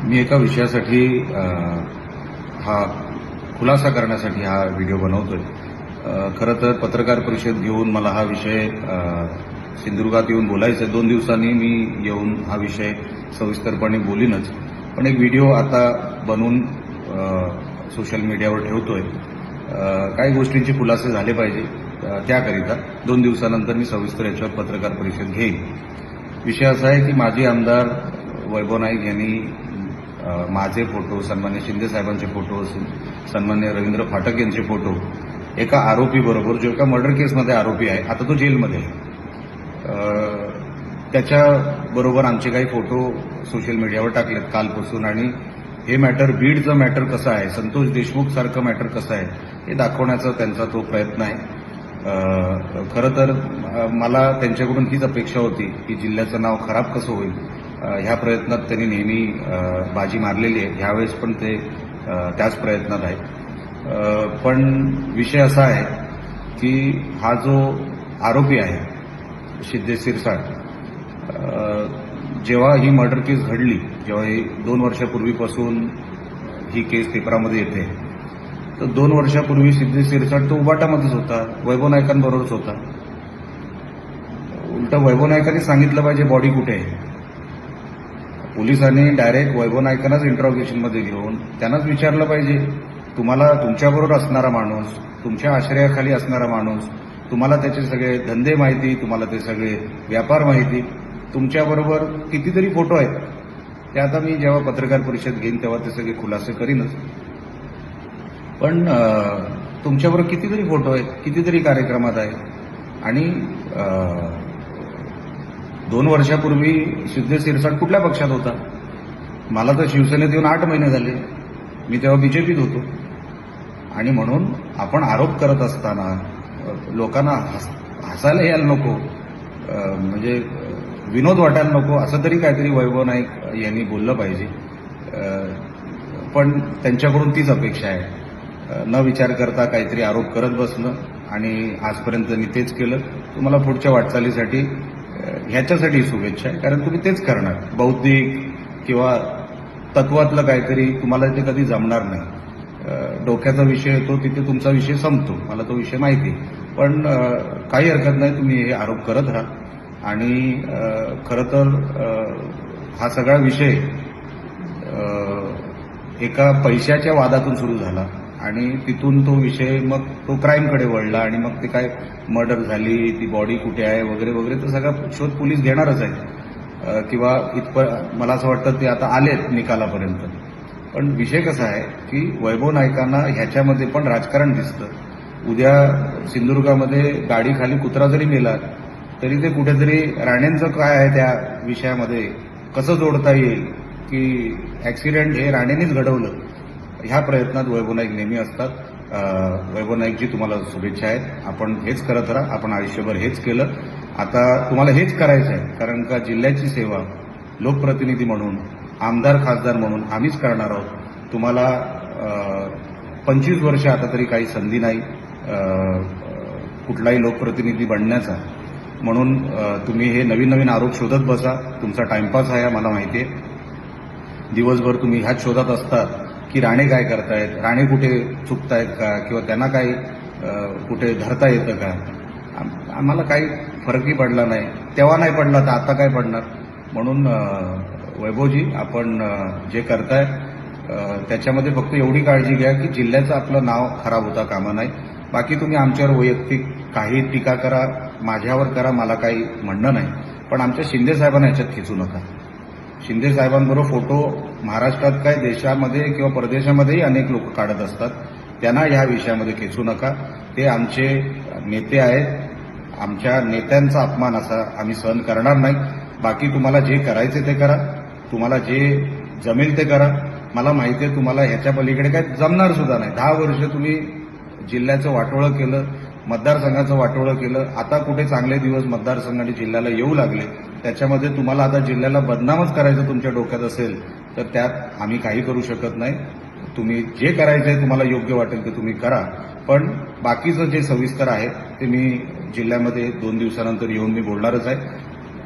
मी एका विषयासाठी हा खुलासा करण्यासाठी हा व्हिडिओ बनवतोय। खरं तर पत्रकार परिषद घेऊन मला हा विषय सिंधुदुर्गात येऊन बोलायचा 2 दिवसांनी मी येऊन हा विषय सविस्तरपणे बोलीनच, पण एक व्हिडिओ आता बनवून सोशल मीडियावर ठेवतोय। काही गोष्टींचे खुलासे झाले पाहिजे, त्याकरिता 2 दिवसानंतर मी सविस्तर याच्यावर पत्रकार परिषद घेईन। विषय असा आहे की माजी आमदार वैभव नाईक यांनी माझे फोटो, सन्मान्य शिंदे साहेबांचे फोटो, सन्मान्य रवींद्र फाटक यांचे फोटो एका आरोपी बरोबर, जो एका मर्डर केसमध्ये आरोपी आहे, आता तो जेलमध्ये आहे, त्याच्याबरोबर आमचे काही फोटो सोशल मीडियावर टाकलेत कालपासून। आणि हे मॅटर, बीडचं मॅटर कसं आहे, संतोष देशमुख सारखं मॅटर कसं आहे हे दाखवण्याचा त्यांचा तो प्रयत्न आहे। खरं तर मला त्यांच्याकडून हीच अपेक्षा होती की जिल्ह्याचं नाव खराब कसं होईल, ह्या प्रयत्नात त्यांनी नेहमी बाजी मारलेली आहे, ह्यावेळेस पण ते त्याच प्रयत्नात आहे। पण विषय असा आहे की हा जो आरोपी आहे शिंदे सिरसाट, जेव्हा ही मर्डर केस घडली, जेव्हा ही 2 वर्षापूर्वीपासून ही केस पेपरामध्ये येते, तर 2 वर्षापूर्वी शिंदे सिरसाट तो उबाटामध्येच होता, वैभव नाईकांबरोबरच होता। उलट वैभव नाईकांनी सांगितलं पाहिजे बॉडी कुठे आहे। पोलिसांनी डायरेक्ट वैभव नाईकांनाच इंट्रॉगेशनमध्ये घेऊन त्यांनाच विचारलं पाहिजे, तुम्हाला तुमच्याबरोबर असणारा माणूस, तुमच्या आश्रयाखाली असणारा माणूस, तुम्हाला त्याचे सगळे धंदे माहिती, तुम्हाला ते सगळे व्यापार माहिती, तुमच्याबरोबर कितीतरी फोटो आहेत, ते आता मी जेव्हा पत्रकार परिषद घेईन तेव्हा ते सगळे खुलासे करीनच। पण तुमच्याबरोबर कितीतरी फोटो आहेत, कितीतरी कार्यक्रमात आहे। आणि 2 वर्षापूर्वी शिंदे सिरसाट कुठल्या पक्षात होता? मला तर शिवसेनेत येऊन 8 महिने झाले, मी तेव्हा बीजेपीत होतो। आणि म्हणून आपण आरोप करत असताना लोकांना हसायला यायला नको, म्हणजे विनोद वाटायला नको, असं तरी काहीतरी वैभव नाईक यांनी बोललं पाहिजे। पण त्यांच्याकडून तीच अपेक्षा आहे, न विचार करता काहीतरी आरोप करत बसणं, आणि आजपर्यंत मी तेच केलं। तुम्हाला पुढच्या वाटचालीसाठी ह्याच्यासाठी शुभेच्छा आहे, कारण तुम्ही तेच करणार। बौद्धिक किंवा तत्वातलं काहीतरी तुम्हाला ते कधी जमणार नाही। डोक्याचा विषय येतो तिथे तुमचा विषय संपतो, मला तो विषय माहिती आहे। पण काही हरकत नाही, तुम्ही हे आरोप करत राहा। आणि खरं तर हा सगळा विषय एका पैशाच्या वादातून सुरू झाला, आणि तिथून तो विषय मग तो क्राईमकडे वळला, आणि मग ते काय मर्डर झाली, ती बॉडी कुठे आहे वगैरे वगैरे, तर सगळा शोध पोलीस घेणारच आहे, किंवा मला असं वाटतं ते आता आलेत निकालापर्यंत। पण विषय कसा आहे की वैभव नाईकांना ह्याच्यामध्ये पण राजकारण दिसतं। उद्या सिंधुदुर्गामध्ये गाडीखाली कुत्रा जरी मेला तरी ते कुठेतरी राणेंचं काय आहे त्या विषयामध्ये कसं जोडता येईल, की ॲक्सिडेंट हे राणेंनीच घडवलं, ह्या प्रयत्नात वैभव नाईक नेहमी असतात। वैभव नाईकजी, तुम्हाला शुभेच्छा आहेत, आपण हेच करत राहा, आपण आयुष्यभर हेच केलं, आता तुम्हाला हेच करायचं आहे, कारण का जिल्ह्याची सेवा लोकप्रतिनिधी म्हणून, आमदार खासदार म्हणून आम्हीच करणार आहोत। तुम्हाला 25 वर्ष आता तरी काही संधी नाही कुठलाही लोकप्रतिनिधी बनण्याचा, म्हणून तुम्ही हे नवीन नवीन आरोप शोधत बसा, तुमचा टाइमपास आहे मला माहिती आहे। दिवसभर तुम्ही ह्याच शोधत असतात की राणे काय करतायत, राणे कुठे चुकतायत का, किंवा त्यांना काही कुठे धरता येतं का। आम्हाला काही फरकही पडला नाही, तेव्हा नाही पडला तर आता काय पडणार। म्हणून वैभवजी, आपण जे करताय त्याच्यामध्ये फक्त एवढी काळजी घ्या की जिल्ह्याचं आपलं नाव खराब होता कामा नाही। बाकी तुम्ही आमच्यावर वैयक्तिक काही टीका करा, माझ्यावर करा, मला काही म्हणणं नाही, पण आमच्या शिंदे साहेबांना ह्याच्यात खेचू नका। शिंदे साहेबांबरोबर फोटो महाराष्ट्रात काय देशामध्ये किंवा परदेशामध्येही अनेक लोक काढत असतात, त्यांना ह्या विषयामध्ये खेचू नका। ते आमचे नेते आहेत, आमच्या नेत्यांचा अपमान असा आम्ही सहन करणार नाही। बाकी तुम्हाला जे करायचे ते करा, तुम्हाला जे जमेल ते करा। मला माहिती आहे तुम्हाला ह्याच्या पलीकडे काय जमणार सुद्धा नाही। 10 वर्ष तुम्ही जिल्ह्याचं वाटोळं केलं, मतदारसंघाचं वाटोळं केलं, आता कुठे चांगले दिवस मतदारसंघ आणि जिल्ह्याला येऊ लागले, त्याच्यामध्ये तुम्हाला आता जिल्ह्याला बदनामच करायचं तुमच्या डोक्यात असेल तर त्यात आम्ही काही करू शकत नाही। तुम्ही जे करायचं आहे, तुम्हाला योग्य वाटेल ते तुम्ही करा, पण बाकीचं जे सविस्तर आहे ते मी जिल्ह्यामध्ये 2 दिवसानंतर येऊन मी बोलणारच आहे।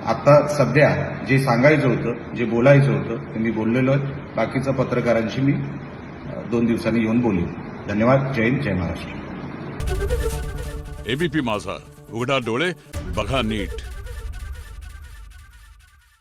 आता सध्या जे सांगायचं होतं, जे बोलायचं होतं ते मी बोललेलो आहे. बाकीचं पत्रकारांशी मी 2 दिवसांनी येऊन बोलेन. धन्यवाद. जय हिंद, जय महाराष्ट्र. एबीपी माझा, उघडा डोळे बघा नीट.